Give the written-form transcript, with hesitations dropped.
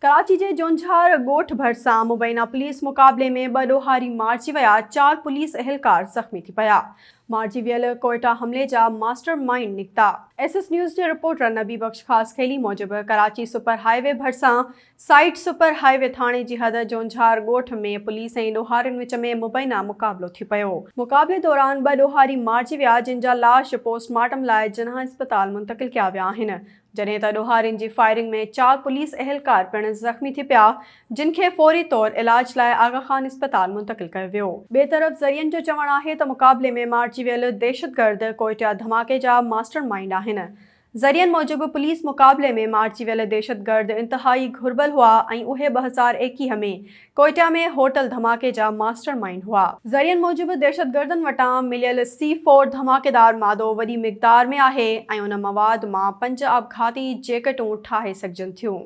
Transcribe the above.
कराची जे जोंझार ॻोठ भरिसां मुबैना पुलिस मुक़ाबले में ॿ ॾोहारी मारिजी विया। 4 पुलिस एहलकार ज़ख़्मी थी पिया। मारिजी वियल कोयटा हमले जा मास्टर माइंड निकिता। SS न्यूज़ जे रिपोर्टर नबी बख्श ख़ास खेली मूजिबि कराची सुपर हाईवे भरिसां साइड सुपर हाईवे थाणे जी हद जोंझार ॻोठ में पुलिस ऐं ॾोहारियुनि विच में मुबैना मुक़ाबलो थी पियो। मुक़ाबले दौरान 2 ॾोहारी मारिजी विया, जिन जा लाश पोस्टमार्टम लाइ जिन्ना इस्पताल मुंतक़िल कया विया आहिनि, जॾहिं त ॾोहारियुनि जी फायरिंग में 4 पुलिस एहलकार पिणु ज़ख़्मी थी पिया, जिन खे फौरी तौर इलाज लाइ आगा खान इस्पताल मुंतक़िल कयो वियो। ॿिए तरफ़ ज़रियनि जो चवणु आहे त मुक़ाबले में मारिजी वियल दहशतगर्द कोयटा धमाके जा मास्टर माइंड आहिनि। ज़रियनि मूजिबि पुलिस मुक़ाबले में मारिजी वियल दहशतगर्द इंतहाई घुर्बल हुआ ऐं उहे 2021 में कोयटा में होटल धमाके जा मास्टर माइंड हुआ। ज़रियनि मूजिबि दहशतगर्दनि वटां मिलियल C4 धमाकेदार मादो वॾी मिक़दार में आहे ऐं उन मवाद मां 5 आपघाती जैकेटूं ठाहे सघिजनि थियूं।